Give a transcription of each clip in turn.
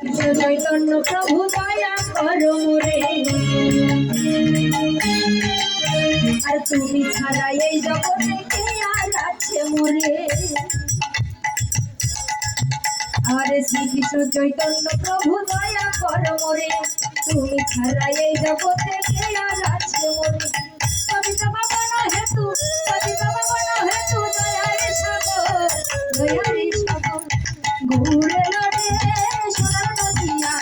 চৈতন্য প্রভু দয়া করো মোরে, আর তুমি ছাড়া এই জগতে কে আর আছে মোরে। আরে শ্রীকৃষ্ণ চৈতন্য প্রভু দয়া করো মোরে, তুমি ছাড়া এই জগতে কে আর আছে মোরে। কবিতা বাবানো হেতু, কবিতা বাবানো হেতু দয়ারে সাগর, দয়ারে সাগর ঘুরে লড়ে সোনার নদিয়া,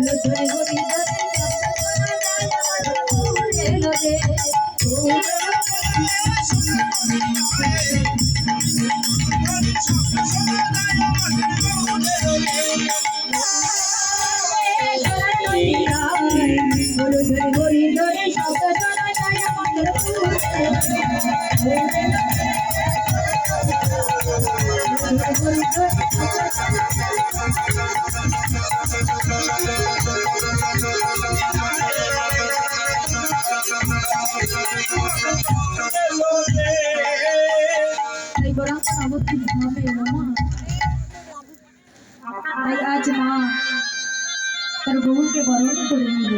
ধরে হরি ধরে ঘুরে লড়ে হরি ধরে শব্দ শোনা যায় আমাদের তাই আজ মা তার বউকে বরণ করে নিল।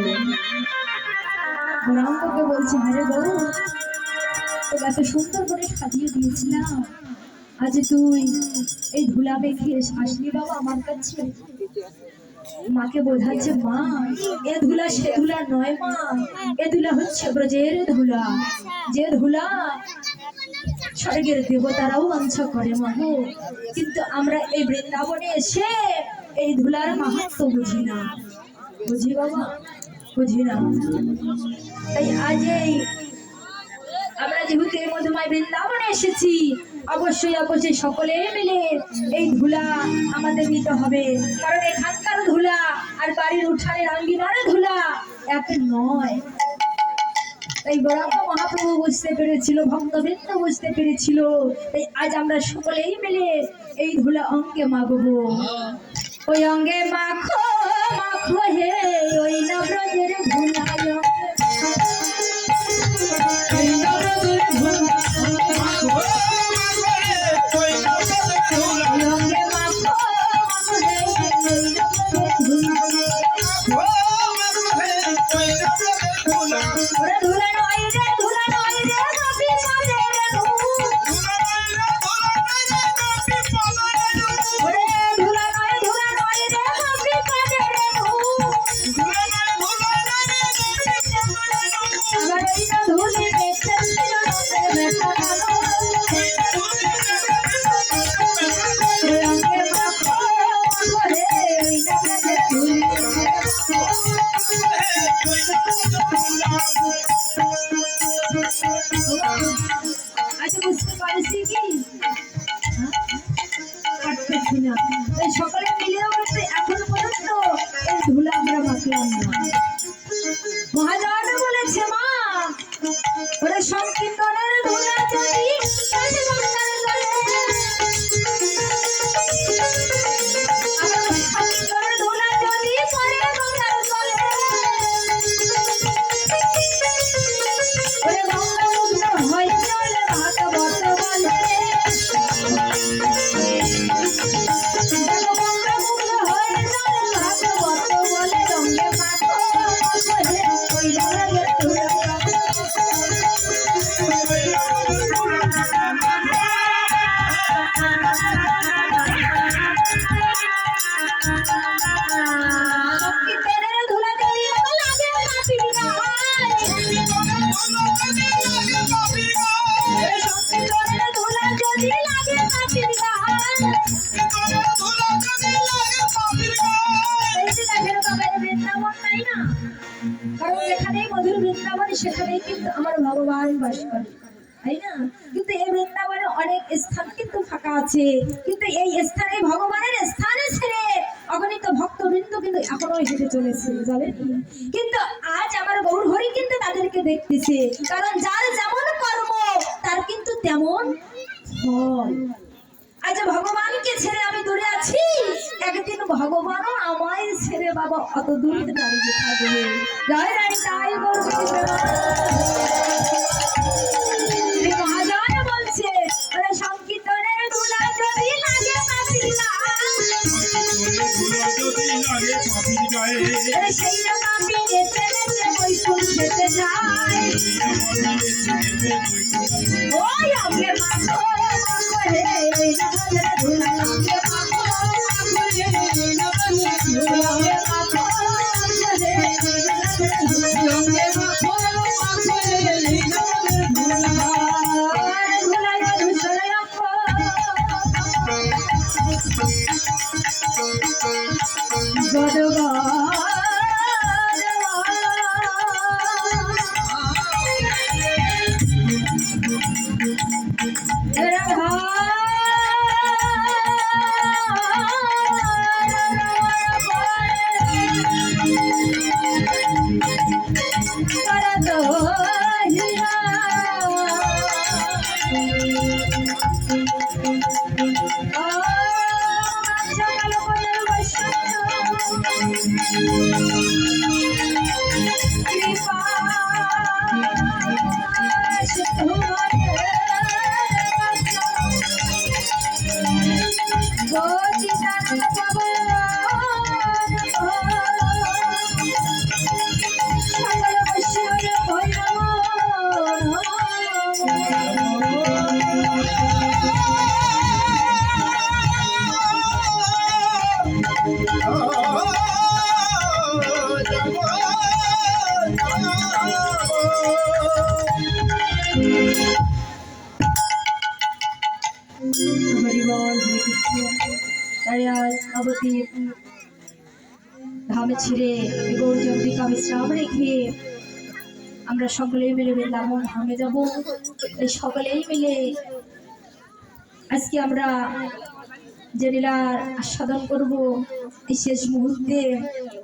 গৌরাঙ্গকে বলছে, হ্যাঁ বউ, তোকে এত সুন্দর করে সাজিয়ে দিয়েছিলাম, আজ তুই এই ধুলা মেখে আসলি বাবা আমার কাছে। মাকে বোঝাচ্ছে, মা এ ধুলা সে ধুলা নয় মা, এ ধুলা হচ্ছে ব্রজের ধুলা, যে ধুলা স্বর্গের দেবতারাও বাঞ্ছা করে মা গো। কিন্তু আমরা এই বৃন্দাবনে এসে এই ধুলার মাহাত্ম্য বুঝি না, বুঝি বাবা, বুঝি না। তাই আজ এই আমরা যেহেতু এই মধুময় বৃন্দাবনে এসেছি, অবশ্যই অবশ্যই সকলে মিলে এই ধুলা আমাদের নিতে হবে, কারণ এখানকার ধুলা আর বাড়ির উঠানের আঙ্গিনার ধুলা এক নয়। তাই গৌরাঙ্গ মহাপ্রভু বুঝতে পেরেছিল, ভক্তবৃন্দ বুঝতে পেরেছিল। তাই আজ আমরা সকলেই মিলে এই ধুলা অঙ্গে মাখবো, ওই অঙ্গে মাখো মাখো হে ওই না ব্রজের ধুলা, সকলে মিলেও কিন্তু এখনো পর্যন্ত এই ধুলা আমরা মাখলাম না। মহাজন বলেছে, মা ওরে সংকীর্তনের ধুলা যদি সেখানে কিন্তু আমার ভগবান বাস করে, তাই না? কিন্তু এই বৃন্দাবনে অনেক স্থান কিন্তু ফাঁকা আছে, কিন্তু এই স্থানে ভগবানের স্থানে ছেড়ে অগণিত ভক্তবৃন্দ কিন্তু এখনো হেঁটে চলেছে, জানেন? কিন্তু আজ আমার গৌর হরি কিন্তু তাদেরকে দেখতেছে, কারণ যার যেমন কর্ম তার কিন্তু তেমন ফল। আজ ভগবানকে ছেড়ে আমি দূরে আছি, একদিন ভগবানও আমায় ছেড়ে বাবা অত দূরে দাঁড়িয়ে থাকবে। জয় রানী তাই মহাজন বলছে, সংকীর্তনের ধুলা যদি লাগে আগে পাপির গায়ে সেই পাপি নেচে নেচে বৈকুণ্ঠেতে যায় ওই আগে মাখো করে ওই নগরে ধুলা আগে মাখো করে ওই নগরে ধুলা আগে মাখো করে ওই নগরে ধুলা আগে মাখো করে ওই নগরে ধুলা ধুলা ধুসরে রাখো গদগা ধামে ছিঁড়ে গৌরচন্দ্রিকা বিশ্রাম রেখে আমরা সকলেই মিলে বৃন্দাবন ধামে যাব। এই সকলেই মিলে আজকে আমরা যে লীলার আস্বাদন করব এই শেষ মুহূর্তে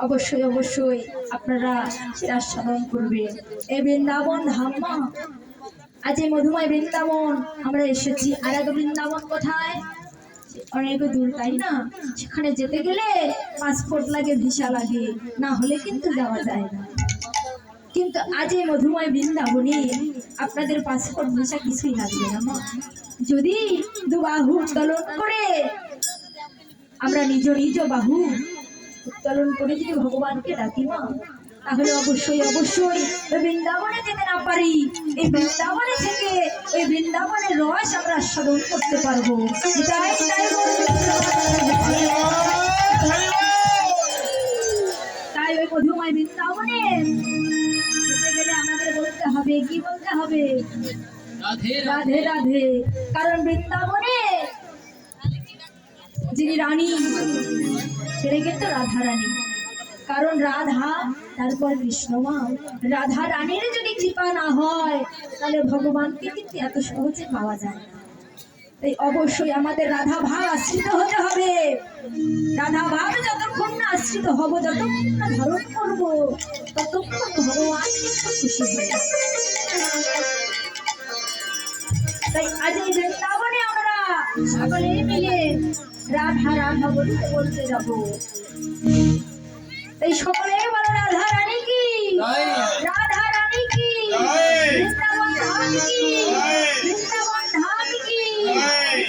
অবশ্যই অবশ্যই আপনারা সেটা আস্বাদন করবেন। এই বৃন্দাবন ধাম আজ এই মধুময় বৃন্দাবন আমরা এসেছি। আর এক বৃন্দাবন কোথায়? অনেক দূর, তাই না? সেখানে যেতে গেলে পাসপোর্ট লাগে, ভিসা লাগে, না হলে কিন্তু যাওয়া যায় না। কিন্তু আজ এই মধুময় বৃন্দাবনে আপনাদের পাসপোর্ট ভিসা কিছুই লাগবে না মা। যদি দুবাহু উত্তোলন করে আমরা নিজ নিজ বাহু উত্তোলন করে যদি ভগবানকে ডাকি মা, তাহলে অবশ্যই অবশ্যই বৃন্দাবনে যেতে না পারি, এই বৃন্দাবনে থেকে ওই বৃন্দাবনের রস আমরা আস্বাদন করতে পারবো। তাই ওই মধুময় বৃন্দাবনে যেতে গেলে আমাদের বলতে হবে, কি বলতে হবে? রাধে রাধে। কারণ বৃন্দাবনে যিনি রানী সেটা কিন্তু রাধা রানী। কারণ রাধা তারপর কৃষ্ণ মা। রাধা রানীর যদি কৃপা না হয় তাহলে ভগবানকে কিন্তু এত সহজে পাওয়া যায় না। তাই অবশ্যই আমাদের রাধা ভাব আশ্রিত হতে হবে। রাধা ভাব যতক্ষণ না আশ্রিত হব, যতক্ষণ না ধারণ করবো, ততক্ষণ ভগবান কিন্তু খুশি হয়ে যাবে। তাই আজ এই বৃন্দাবনে আমরা সকলে মিলে রাধা রাধা বলতে বলতে যাব। তাই সকলে বলো রাধা রানী কি, রাধা রানী কি, বৃন্দাবন ধাম কি, বৃন্দাবন ধাম কি।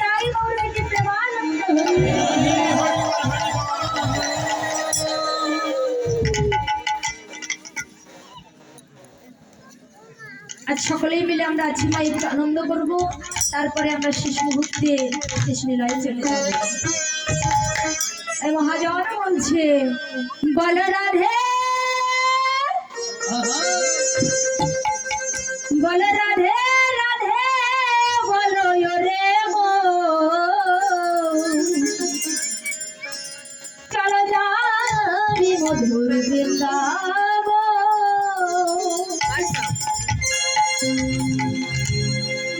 তাই বলবে যে প্রেমানন্দ আজ সকলেই মিলে আমরা আছি মা একটু আনন্দ করব, তারপরে আমরা শেষ মুহূর্তে শেষ লীলায় চলে যাব। মহাজন বলছে বল রাধে, বল রাধে রাধে বলো রে গো, চলো যাবি মধুর বৃন্দাবন।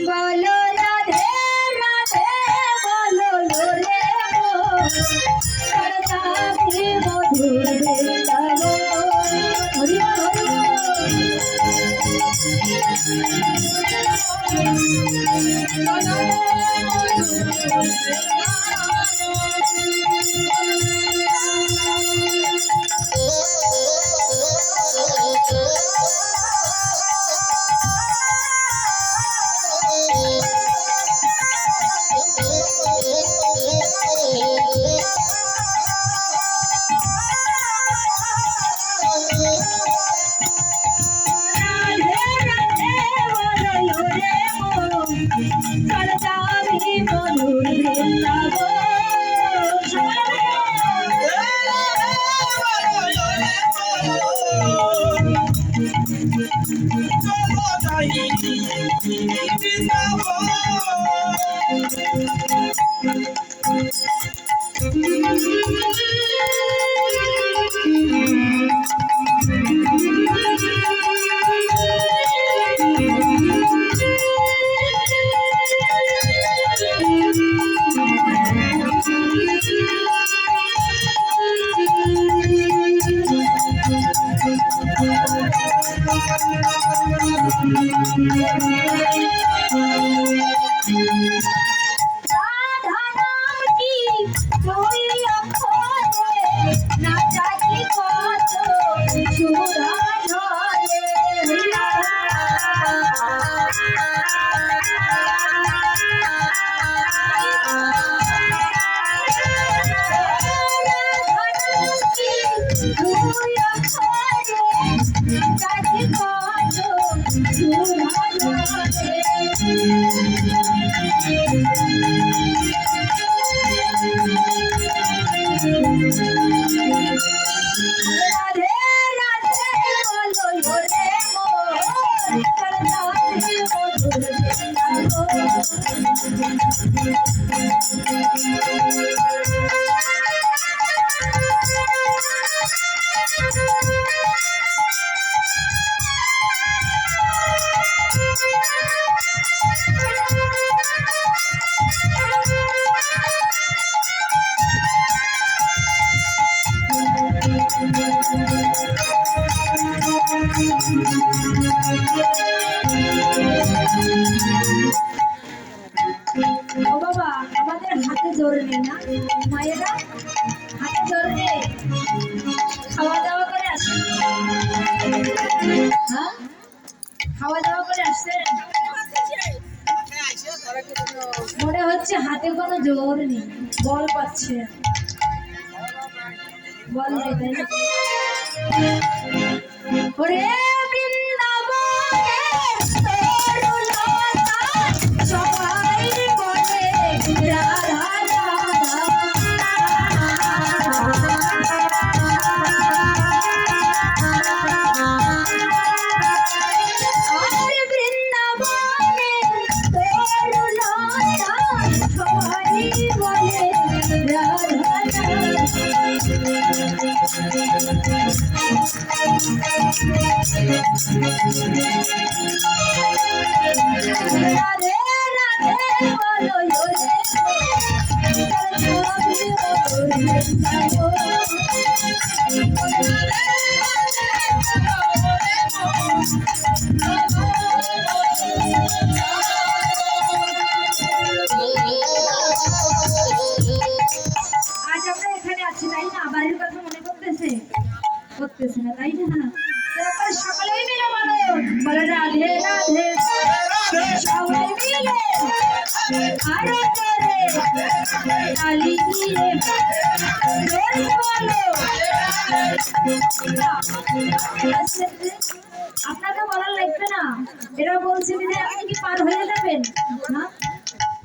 বলো রাধে রাধে বলো রে গো, চলো যাবি মধুর বৃন্দাবন। হরি হরি নাচালি কত সুরা ঝরে ও বাবা, আমাদের হাতে জোর নেই না মায়েরা, হাতে জোর নেই, খাওয়া দাওয়া করে আসেন? হ্যাঁ, খাওয়া দাওয়া করে আসছেন? মনে হচ্ছে হাতে কোনো জোর নেই, বল পাচ্ছে, বল নেই তাই না? ওরে রাধে রাধে বলো আজ আমরা এখানে আছি তাই না? বাড়ির কথা মনে করতেছে না তাই না? সকলেই মিলে বলো, বলো রাধে রাধে, সবাই মিলে আরো করে তালি দিয়ে বলো। আপনাকে বলার লাগবে না, এরা বলছে যে আপনি কি পার হয়ে যাবেন না?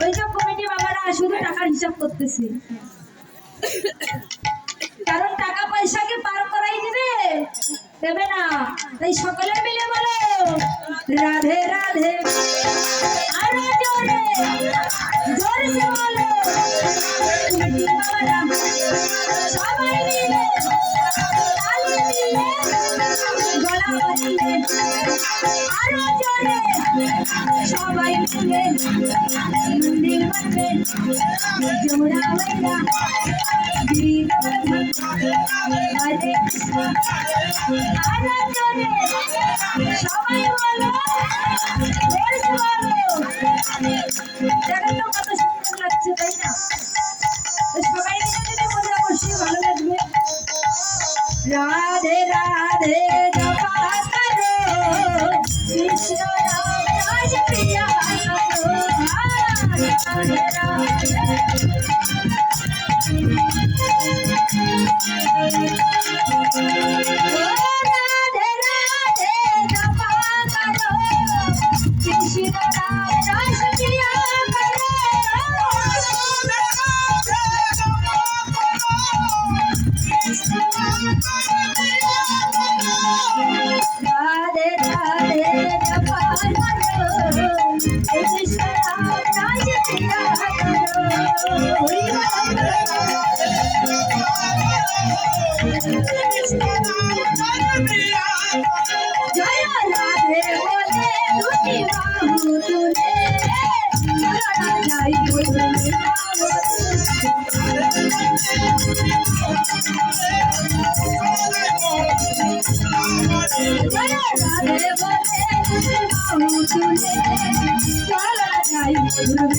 ওইসব কমিটি বাবারা শুধু টাকার হিসাব করতেছে, কারণ টাকা পয়সাকে পার করাই দেবে না। তাই সকলে মিলে বলো রাধে রাধে, আরো জোরে জোরে বলো বাবারা, সবাই মিলে তালি দিয়ে গলা বাজিয়ে আরো জোরে সবাই মিলে মন্দির বাজবে জোড়া বাইরা হরে কৃষ্ণ আরো জোরে সবাই বলো দেখেন তো কত সুন্দর লাগছে তাই না? সবাই মিলে যদি বলে অবশ্যই ভালো লাগবে। রাধে রাধে জপা করো কৃষ্ণ রাম রাজ প্রিয়া করো, রাধে রাধে জয় রাধে বলে দুটি বাহু তুলে যাই বলে জয় রাধে বলে দুটি বাহু তুলে চলা যাই বলে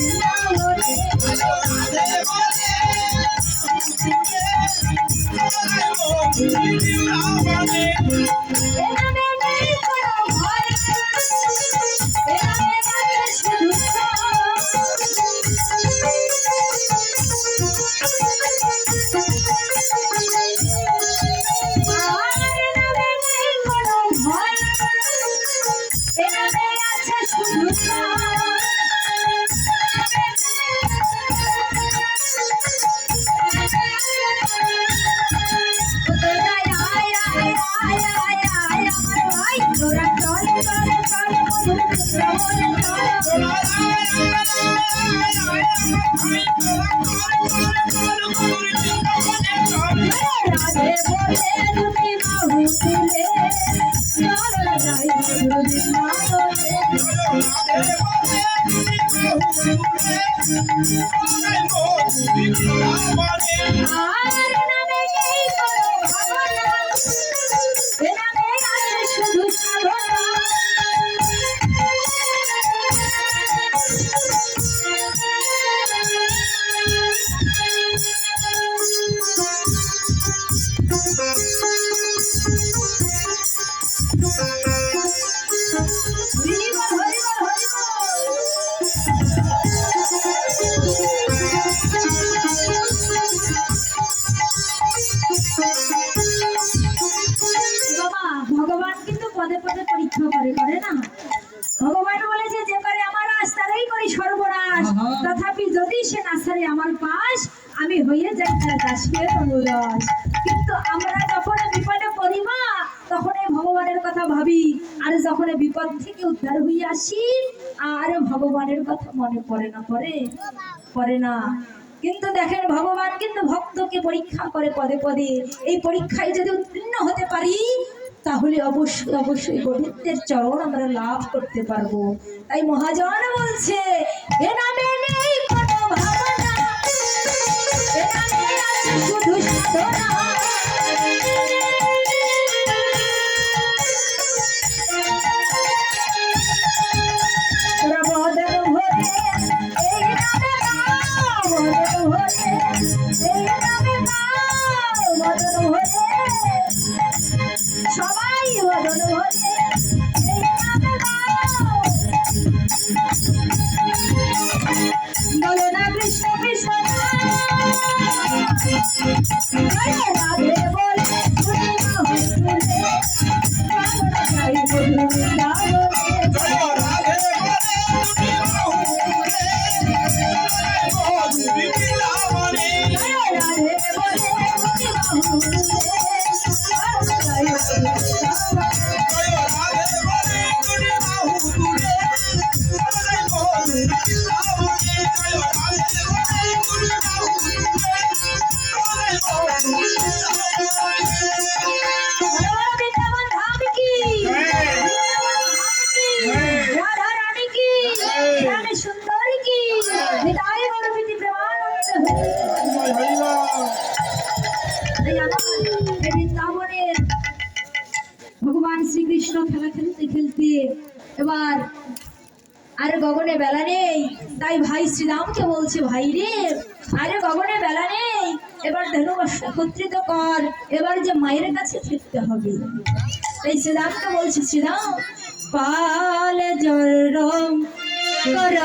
ভগবান কিন্তু পদে পদে পরীক্ষা করে না। ভগবান বলেছে যে করে আমার আজ তারাই করি সর্বনাশ, তথাপি যদি সে না ছাড়ে আমার পাশ, আমি হয়ে যাই তার দাসের অনুরাস। কিন্তু আমরা যখন বিপদে পড়ি মা, তখন এই ভগবানের কথা ভাবি, আর যখন বিপদ থেকে উদ্ধার হয়ে আসি আর ভগবানের কথা মনে পড়ে না। কিন্তু দেখেন ভগবান কিন্তু ভক্তকে পরীক্ষা করে পদে পদে। এই পরীক্ষায় যদি উত্তীর্ণ হতে পারি, তাহলে অবশ্যই গোবিন্দের চরণ আমরা লাভ করতে পারবো। তাই মহাজন বলছে, এ নামে নেই কোনো ভাবনা, এ নামে আছে শুধু সাধনা। সবাই বদন ভরে বলো না কৃষ্ণ কৃষ্ণ রাধে বলে ভগবান শ্রীকৃষ্ণ খেলা খেলতে খেলতে এবার আর গগনে বেলা নেই। তাই ভাই শ্রীরামকে বলছে, ভাই রে আরে গগনে বেলা নেই, এবার ধনুবর্ষ একত্রিত কর, এবার যে মায়ের কাছে ফিরতে হবে। তাই শ্রীরামকে বলছে, শ্রীরাম পাল জরম কর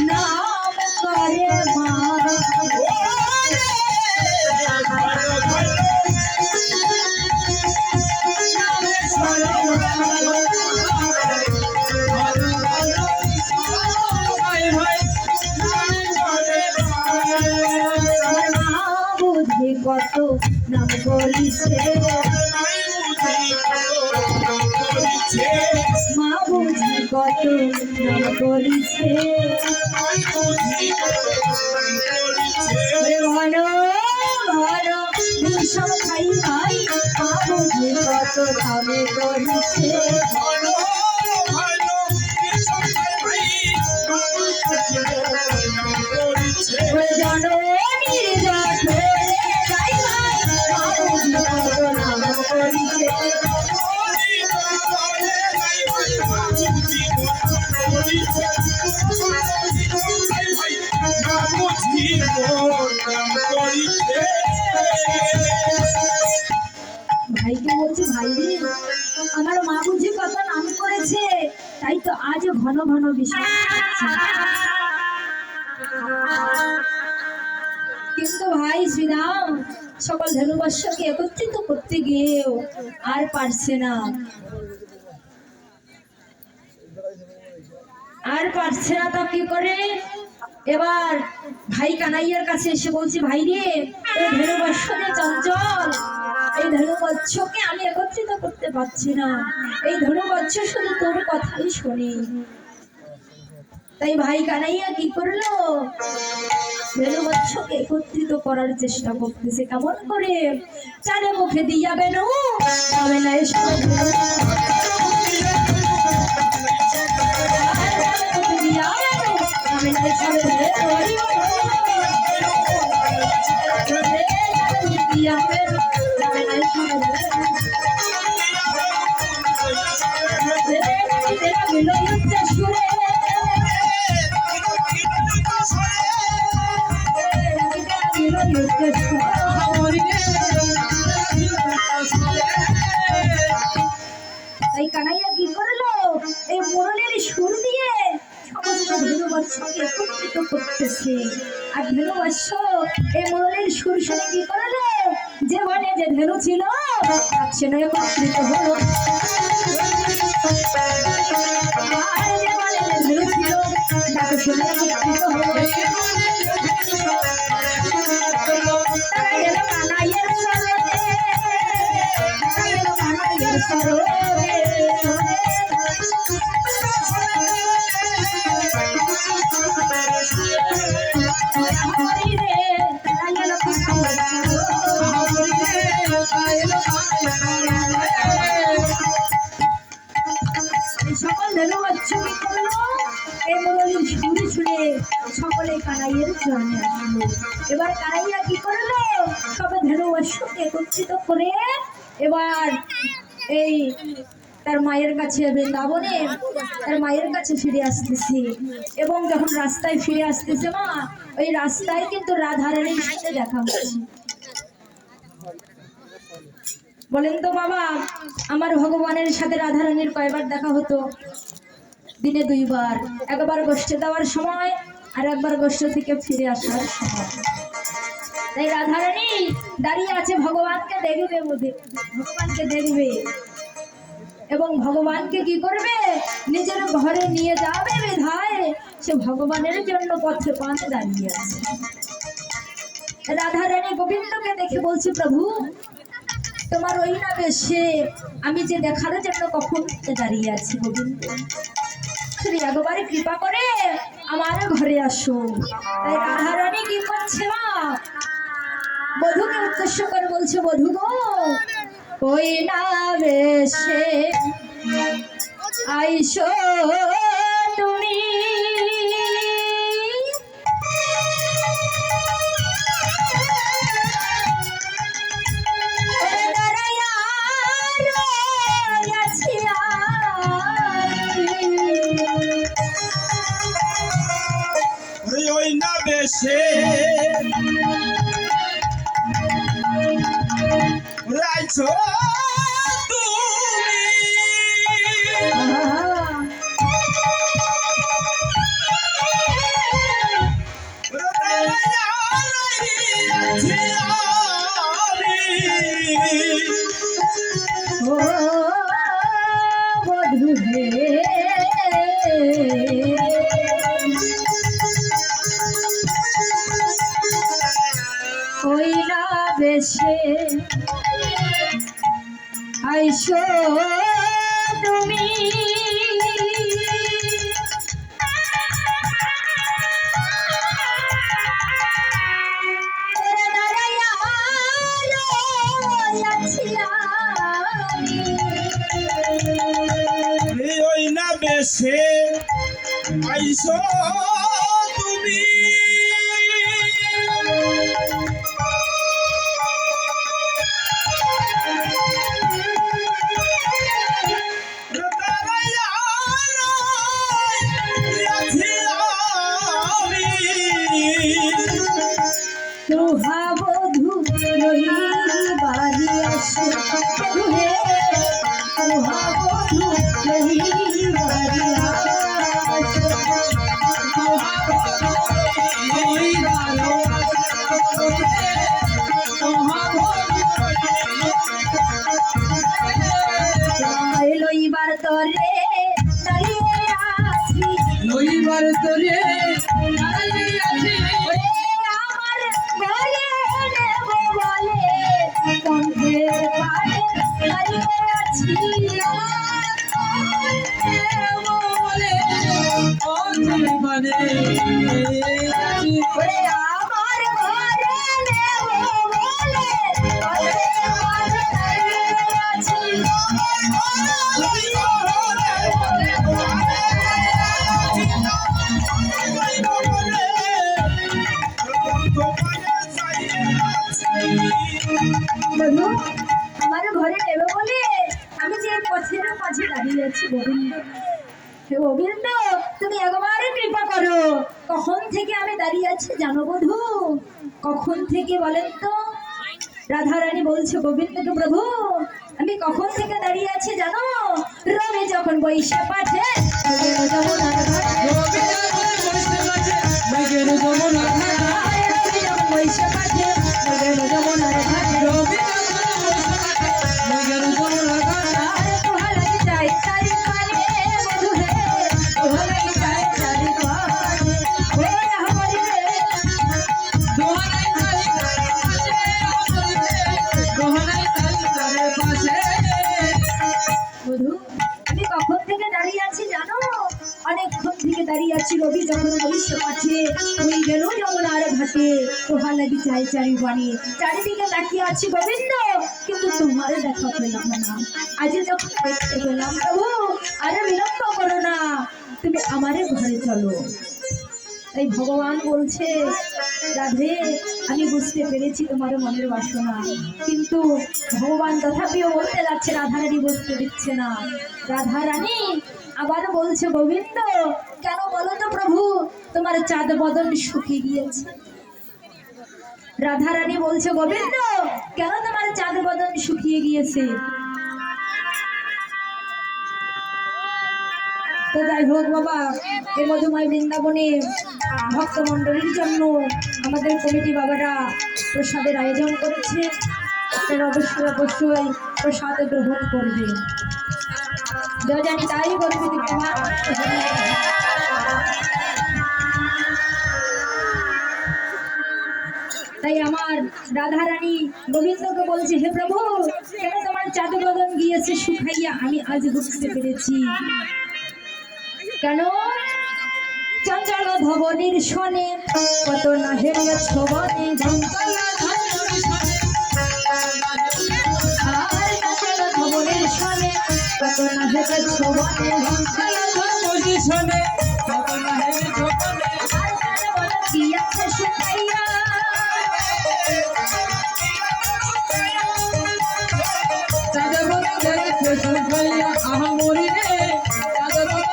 নাম করে মা কত নাম বলিছে, মা বুঝি কত নাম বলিছে, ঘন ঘন বিষম খাই খাই মা বুঝি কত নামে বলিছে, জননীর জঠরে খাই খাই মা বুঝি কত নাম বলিছে, ভাইকে বলছি ভাই রে আমার মা বুঝি কত নাম করেছে, তাই তো আজ ঘন ঘন বিষয় কিন্তু ভাই শ্রীরাম সকল ধনুবর্ষকে একত্রিত করতে গিয়েও আর পারছে না, আর পারছে না। তা কি করে এবার ভাই কানাইয়ার কাছে এসে বলছি ভাই রে এই ধনুবর্ষ যে চঞ্চল, এই ধনুবর্ষকে আমি একত্রিত করতে পারছি না, এই ধনুবর্ষ শুধু তোর কথাই শুনি। তাই ভাই কানাইয়া কি করলো, ধনুবর্ষকে একত্রিত করার চেষ্টা করতেছে। কেমন করে, চারে মুখে দিয়া বেনু তবে না এসব তাই কানাইয়া কি করলো, এই মুরলীর সুর দিয়ে সমস্ত ধনুবর্ষকে একত্রিত করতেছে। আর ধনুবর্ষ এই মুরলীর সুর শুনে কি করলো, যে বনে যে ধনু ছিল সে একত্রিত হলো, আর যে বনে যে ধনু ছিল তাকে শুনে একত্রিত হলো। তারা গেল কানাইয়ের সরোরে, তারা গেল কানাইয়ের সরোরে, সকল ধনুবর্ষ কি করলো, এই মুরলীর সুর শুনে সকলে কানাইয়ের চরণে আসলো। এবার কানাইয়া কি করলো, সবে ধনুবর্ষকে একত্রিত করে এবার এই তার মায়ের কাছে বৃন্দাবনে তার মায়ের কাছে ফিরে আসতেছে। এবং যখন রাস্তায় ফিরে আসতেছে মা, ওই রাস্তায় কিন্তু রাধারানীর সাথে দেখা হচ্ছে। বলেন তো বাবা, আমার ভগবানের সাথে রাধারানীর কয়বার দেখা হতো? দিনে 2 বার, একবার গোষ্ঠে দেওয়ার সময় আর একবার গোষ্ঠ থেকে ফিরে আসার সময়। তাই রাধারানী দাঁড়িয়ে আছে, ভগবানকে দেখবে, ভগবানকে দেখবে এবং ভগবানকে কি করবে, নিজের ঘরে নিয়ে যাবে বিধায় সে ভগবানের জন্য পথে পানে দাঁড়িয়ে আছে। রাধারানী গোবিন্দকে দেখে বলছে, প্রভু তোমার ওই না বেশে আমি যে দেখার জন্য কখন দাঁড়িয়ে আছি, গোবিন্দ তুমি একবারে কৃপা করে আমার ঘরে আসো। তাই রাধারানী কি করছে মা, বধূকে উদ্দেশ্য করে বলছে, বধূ গো ওই না বেশে আইসো তুমি, ওই না বেশে রাইছো তুমি, ও বধূ হে ওই না বেশে আইসো তুমি ওই না বেশে আইসো তুমি বধু লই বাড়ি আসে হে বধু লই বাড়ি লইবার তরে দাঁড়িয়ে আছি লইবার তোরে দাঁড়িয়ে আছি আমার বলে নেব বলে কণ্ঠের পাড়ে দাঁড়িয়ে আছি বলে ও তুমি মানে আছি ওরে আমার ঘরে নেব বলে কণ্ঠের পাড়ে দাঁড়িয়ে আছি বন্ধু আমার ঘরে নেবে বলে আমি যে পথের মাঝে দাঁড়িয়ে আছি গোবিন্দ হে গোবিন্দ তুমি একবারে কৃপা করো কখন থেকে আমি দাঁড়িয়ে আছি জানো বধু কখন থেকে বলেন তো রাধারানী বলছে গোবিন্দকে প্রভু আমি কখন থেকে দাঁড়িয়ে আছি জানো রবি যখন বৈশা পাঠে যমুনার ঘাটে রবি যখন বসে আছে মেঘের যমুনা রবি যখন বৈশা পাঠে যমুনার ঘাটে রবি যখন বসে আছে মেঘের যমুনা আরে তোহার চাই চারি পানে বধু হে তোহার চাই চারি পানে হে হরি রে দোহাই তাই পাশে দোহাই তাই তারে পাশে বধু আমি কখন থেকে দাঁড়িয়ে আছি জানো অনেকক্ষণ থেকে দাঁড়িয়ে আছি রবি যখন বৈশ্য আছে ওই গেল যমুনার ঘাটে তোহার লাগি চাই চারি বাণী চারিদিকে তাকিয়ে আছি গোবিন্দ কিন্তু তোমার দেখা পেলাম না আজ যখন দেখতে পেলাম প্রভু আরে বিলম্ব করো না তুমি আমারে ঘরে চলো তাই ভগবান বলছে রাধে আমি বুঝতে পেরেছি তোমার মনের বাসনা কিন্তু ভগবান তথাপিও বলতে যাচ্ছে রাধারানী বুঝতে দিচ্ছে না রাধারানী আবার বলছে গোবিন্দ কেন বলো তো প্রভু তোমার চাঁদ বদন শুকিয়ে গিয়েছে রাধারানী বলছে গোবিন্দ কেন তোমার চাঁদ বদন শুকিয়ে গিয়েছে তো যাই হোক বাবা এই মধুময় বৃন্দাবনে ভক্তমণ্ডলীর জন্য আমাদের কমিটি বাবারা প্রসাদের আয়োজন করেছে আপনারা অবশ্যই অবশ্যই প্রসাদ গ্রহণ করবে জানি তাই বলবে দীপমা তাই আমার রাধারানী গোবিন্দকে বলছে হে প্রভু কেন তোমার চাঁদ বদন গিয়েছে শুকাইয়া আমি আজ বুঝতে পেরেছি কেন চঞ্চল ধবনের শনে কত না হেরিয়া ছবনে আর চঞ্চল ধবনের শনে কত না হেরিয়া ছবনে পজিশনে কত না হেরে ঝোপনে আর চাঁদ বদন গিয়েছে শুকাইয়া চাঁদে বলে গেছে শুকাইয়া আহা মরি রে চাঁদে বলে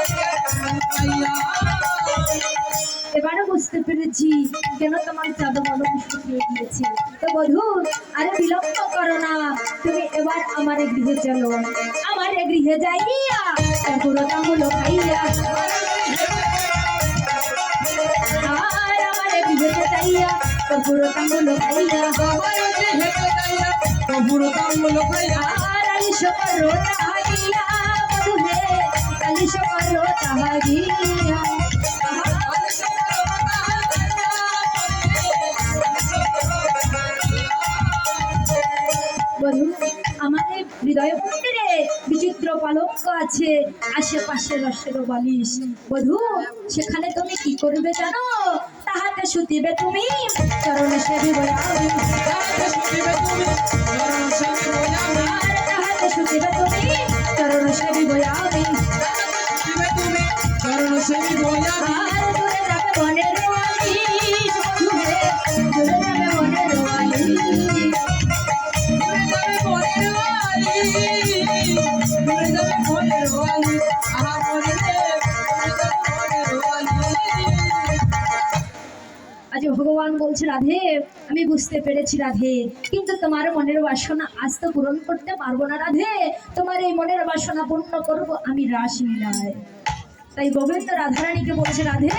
শুকাইয়া এবারে বুঝতে পেরেছি কেন তোমার চাঁদ বদন শুকিয়ে গিয়েছে তো বধূ আরে বিলম্ব করো না তুমি এবার আমার গৃহে চলো আমার গৃহে যাইয়া পুরো তামুলো খাইয়া আর আমার গৃহে যাইয়া পুরো তামুলো খাইয়া পুরো কামগুলো খাইয়া আর আলিশ করো তাহাগিয়া বধূ হে আলিশ করো তাহাগিয়া হৃদয় মন্দিরে বিচিত্র পালঙ্ক আছে, আশেপাশে রসের বালিশ। বধূ, সেখানে তুমি কি করবে জানো? তাহাতে শুতিবে তুমি, চরণ সেবিব আমি। তাহাতে শুনিবে তুমি চরণ সেবিব আমি। আর তাহাতে শুতিবে তুমি, চরণ সেবিব আমি। শুনিবে তুমি চরণ সেবিব আমি। আর দূরে যাবে বনের বালিশ, দূরে যাবে বনের বালিশ। দূরে যাবে বনের বালি, দূরে যাবে বনের বালি। আহা মনে রে, দূরে যাবে বনের বালি। আজ ভগবান বলছে, রাধে আমি বুঝতে পেরেছি রাধে, কিন্তু তোমার মনের বাসনা আজ তো পূরণ করতে পারবো না রাধে। তোমার এই মনের বাসনা পূর্ণ করব আমি রাসলীলায়। তাই গোবিন্দ রাধারানীকে বলছে, রাধে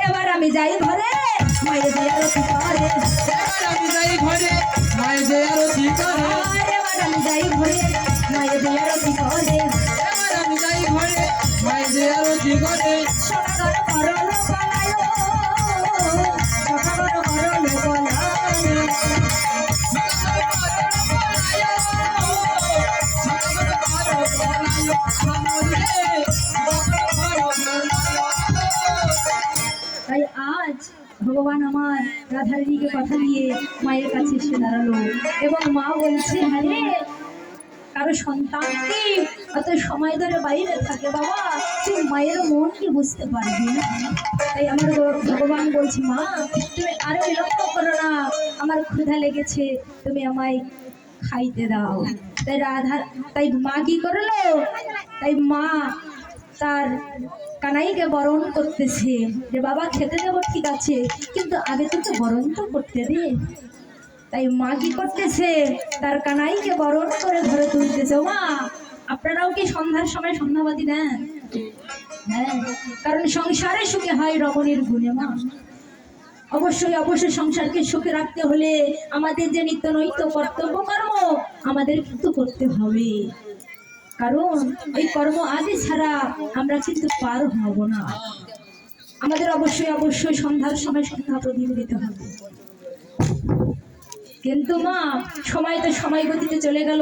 এবার আমি যাই ঘরে, মায়ের দয়ার অধিকারে। এবার আমি যাই ঘরে, মায়ের দয়ার অধিকারে। এবার আমি যাই ঘরে, মায়ের দয়ার অধিকারে। এবার আমি যাই ঘরে, মায়ের দয়ার অধিকারে। সকাল করল পালায়, সকাল করল পালায়। তাই আজ ভগবান আমার রাধারানীকে কথা দিয়ে মায়ের কাছে এসে দাঁড়ালো এবং মা বলছে, হ্যাঁ রে, কারো সন্তান কি অত সময় ধরে বাইরে থাকে বাবা, তুই মায়ের মন কি বুঝতে পারবি না? তাই আমার ভগবান বলছে, মা তুমি আরো বিলম্ব করো না, আমার ক্ষুধা লেগেছে, তুমি আমায় খাইতে দাও। তাই মা কি করলো? তাই মা তার কানাইকে বরণ করতেছে যে বাবা খেতে দেবো ঠিক আছে, কিন্তু আগে তো বরণ তো করতে দে। তাই মা কি করতেছে? তার কানাইকে বরণ করে ঘরে তুলতেছে। মা, আপনারাও কি সন্ধ্যার সময় সন্ধ্যাবাদী দেন? হ্যাঁ, কারণ সংসারে সুখে হয় রমণীর গুণে। মা, অবশ্যই অবশ্যই সংসারকে সুখে রাখতে হলে আমাদের যে নিত্য নৈত্য কর্তব্য কর্ম আমাদের কিন্তু করতে হবে, কারণ এই কর্ম আদি ছাড়া আমরা কিন্তু পার হব না। আমাদের অবশ্যই অবশ্যই সন্ধ্যার সময় সন্ধ্যা প্রদীপ দিতে হবে। কিন্তু মা, সময় তো সময় গতিতে চলে গেল,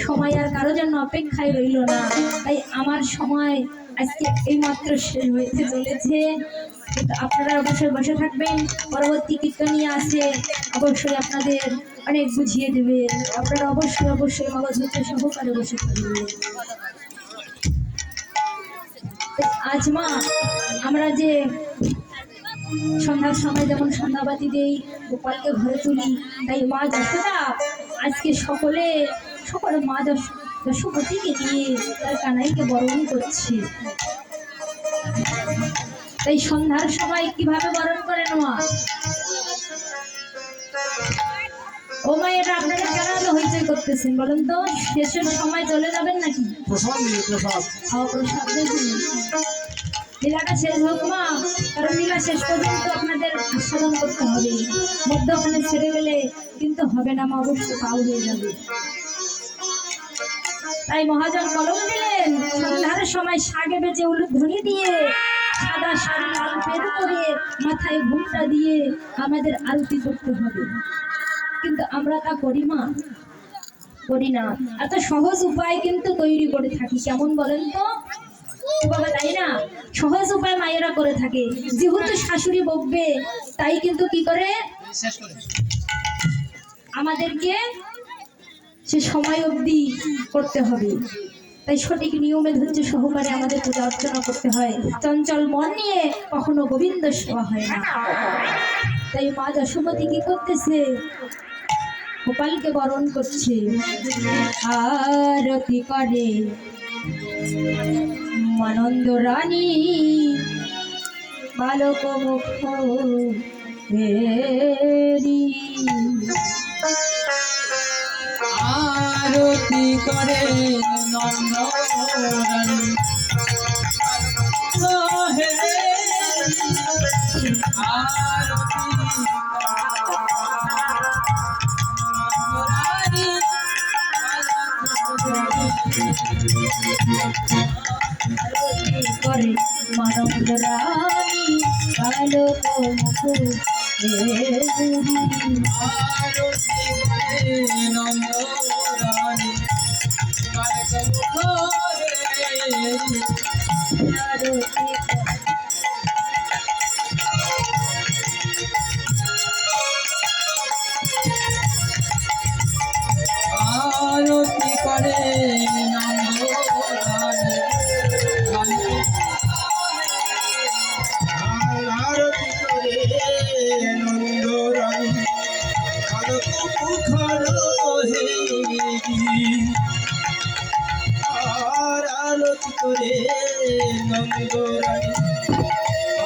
সময় আর কারো জন্য অপেক্ষায় রইল না। তাই আমার সময় আজকে এইমাত্র শেষ হইতে চলেছে। আপনারা অবশ্যই বসে থাকবেন, পরবর্তী কীর্তনীয় আছে, অবশ্যই আপনাদের অনেক বুঝিয়ে দেবে। আপনারা অবশ্যই অবশ্যই মগজ হচ্ছে সহকারে বসে থাকবেন। আজ মা, আমরা যে সন্ধ্যার সময় যেমন সন্ধ্যাবাতি দেই, গোপালকে ঘরে তুলি, তাই মা যশোদা আজকে সকল মা যশোমতীকে নিয়ে তার কানাইকে বরণ করছে। তাই সন্ধ্যার সময় কিভাবে বরণ করেন মা? ও মায়েরা, আপনারা কেন এত হইচই করতেছেন বলেন তো? শেষের সময় চলে যাবেন নাকি? প্রসাদ নিয়ে প্রসাদ। প্রসাদ লীলাটা শেষ হোক মা, কারণ লীলা শেষ পর্যন্ত আপনাদের আস্বাদন করতে হবে। মধ্যখানে ছেড়ে গেলে কিন্তু হবে না মা, অবশ্যই পাও হয়ে যাবে। তাই মহাজন কলম দিলেন, সন্ধ্যার সময় সাগে বেজে উলুধ্বনি দিয়ে, সাদা শাড়ি লাল পের করে, মাথায় ঘুমটা দিয়ে আমাদের আরতি করতে হবে। কিন্তু আমরা তা করি মা? করি না। এত সহজ উপায় কিন্তু তৈরি করে থাকি, কেমন বলেন তো বাবা? তাই না? সহজ উপায় মায়েরা করে থাকে, যেহেতু শাশুড়ি বকবে তাই কিন্তু কি করে আমাদেরকে সে সময় অবধি করতে হবে। তাই সঠিক নিয়মে ধৈর্য সহকারে আমাদের পূজা অর্চনা করতে হয়। চঞ্চল মন নিয়ে কখনো গোবিন্দ সেবা হয় না। তাই মা যশোমতী কি করতেছে? গোপালকে বরণ করছে, আরতি করে মানন্দ রানী বালক মুখ আরতি করে নন্দরানী হে, আরতি করে মানন্দ রানী বালক মুখ আরতি করে নন্দরানী মুখর হে আর আরতি করে নন্দরানী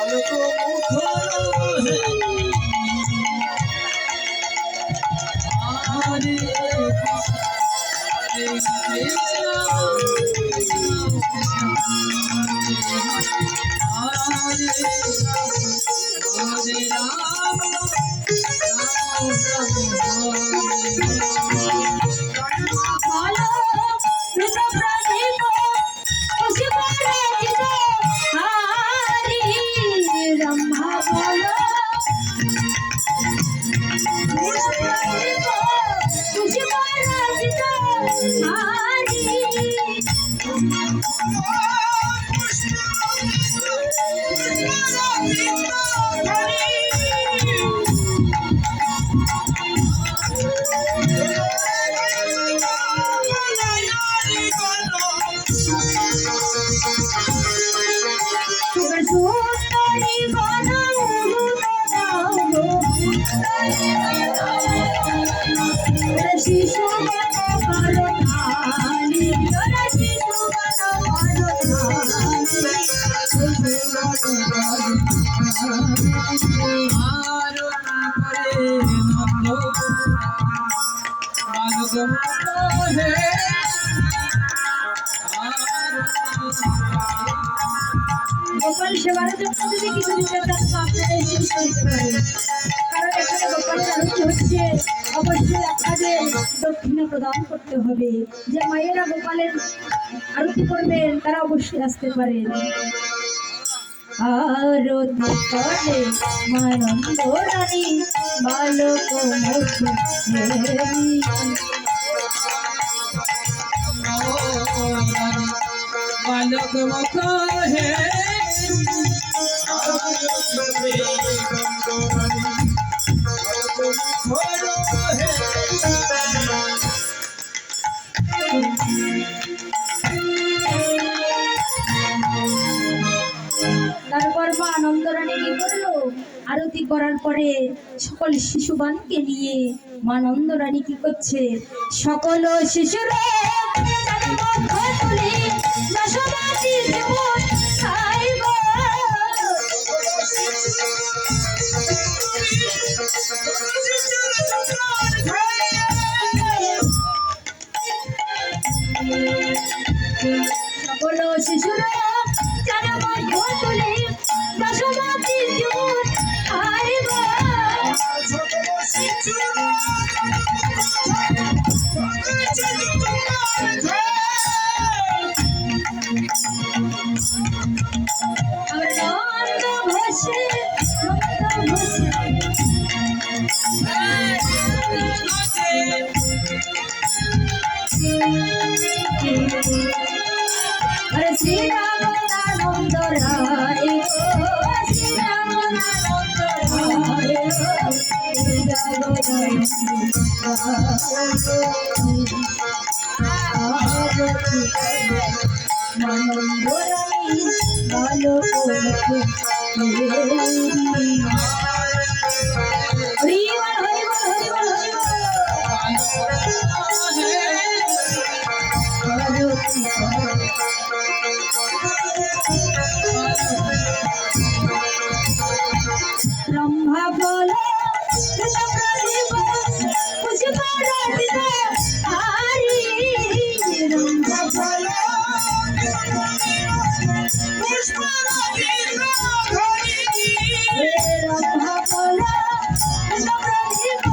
আলোক মুখর হে হরে কৃষ্ণ হরে রাম বলো কৃষ্ণ প্রদীপ খুশি পরাজিত হারি রম্ভা বলো কৃষ্ণ প্রদীপ খুশি পরাজিত হারি সুন্দরী বনাও শিশু বনো ভারতালি শিশু বনো গোপাল সেবার জন্য যদি কিছু দিতে চান তো আপনারা এসে দিতে পারেন, কারণ এখানে গোপালের আরতি হচ্ছে, অবশ্যই আপনাদের দক্ষিণা প্রদান করতে হবে। যে মায়েরা গোপালের আরতি করবেন তারা অবশ্যই আসতে পারেন। আরতি করে মানন্দ রানী বালক মুখ বালক মুখ হে তারপর মা আনন্দরানী কি করলো, আরতি করার পরে সকল শিশুগণকে নিয়ে মা আনন্দরানী কি করছে, সকল শিশুরা সকল শিশুরা যারা মধ্য তুলে দশমী জুট খাইব নন্দ ঘোষে হরে শ্রীরাম আনন্দ রায় শ্রীরাম আনন্দ রায় মানন্দ রানী বালক হরি বল হরি বল হরি বল হরি বল ব্রহ্মা বল প্রদীপ খুশি পরাজিত হারি ব্রহ্মা বল ব্রহ্মা বল প্রদীপ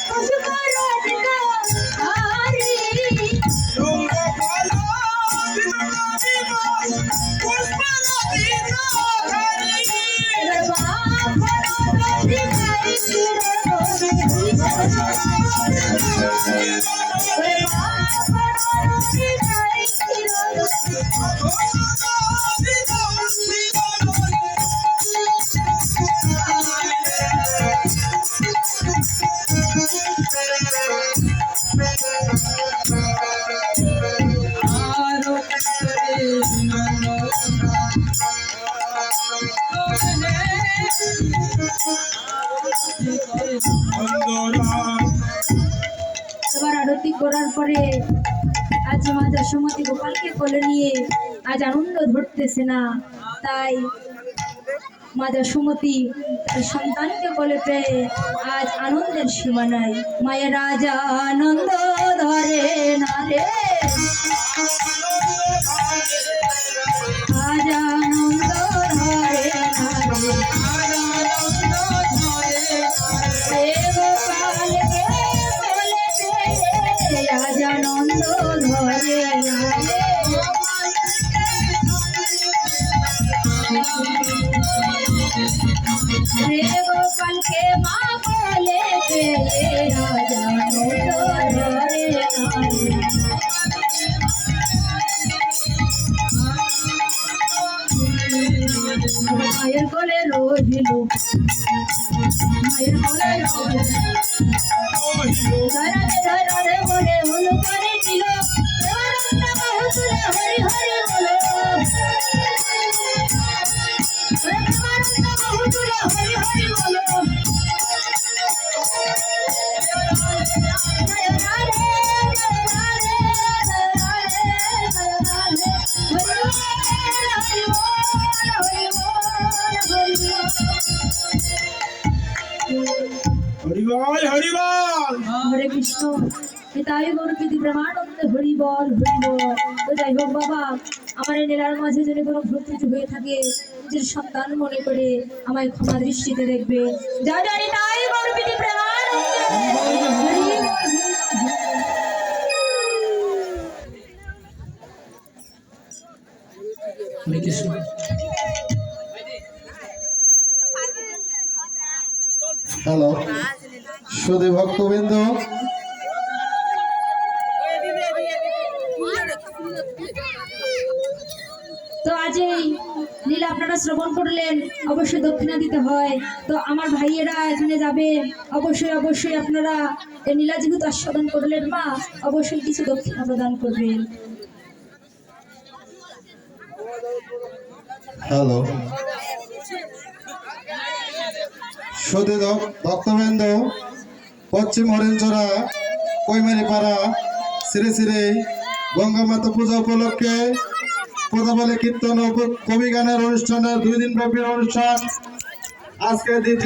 খুশি পরাজিত হারি বন্দরা আরতি করার পরে আজ মা যশোমতী গোপালকে কোলে নিয়ে আজ আনন্দ ধরতেছে না, তাই মা যশোমতী তার সন্তানকে কোলে পেয়ে আজ আনন্দের সীমা নাই। মায়ের রাজা আনন্দ ধরে না রে, আজ আনন্দ ধরে না রে, হে গোপালকে কোলে পেয়ে আজ আনন্দ ধরে না রে। রে গোপালকে মা বলে পেয়ে রাজা নন্দ ধরে নারে। মায়ের কোলে রহিল, মায়ের কোলে রহিল, ধরারে ধরারে বলে হলো করে দিল, হরি হরি বলো, হরি হরি বলো। হরিবল হরিবল। হরে কৃষ্ণ, পিতাই গৌরপতি প্রেমানন্দে হরি বল হরি বল। তো যাই হোক বাবা, আমার এই নীলার মাঝে যদি কোনো ভুল ত্রুটি হয়ে থাকে নিজের সন্তান মনে করে আমায় ক্ষমা দৃষ্টিতে দেখবে। যা জানি তাই গৌরপতি প্রেমানন্দে হরি বল। হরে কৃষ্ণ। হ্যালো সুধী ভক্তবৃন্দ, তো আজ এই লীলা আপনারা শ্রবণ করলেন, অবশ্যই দক্ষিণা দিতে হয়। তো আমার ভাইয়েরা এখানে যাবে, অবশ্যই অবশ্যই আপনারা এই লীলা যেহেতু আস্বাদন করলেন মা, অবশ্যই কিছু দক্ষিণা প্রদান করবেন। হ্যালো সুধী ভক্তবৃন্দ, পশ্চিম হরিণচড়া কৈমারিপাড়া শ্রী শ্রী গঙ্গামাতা পূজা উপলক্ষে পদাবলী কীর্তন ও কবি গানের অনুষ্ঠানের 2 দিন ব্যাপী অনুষ্ঠান আজকে দ্বিতীয়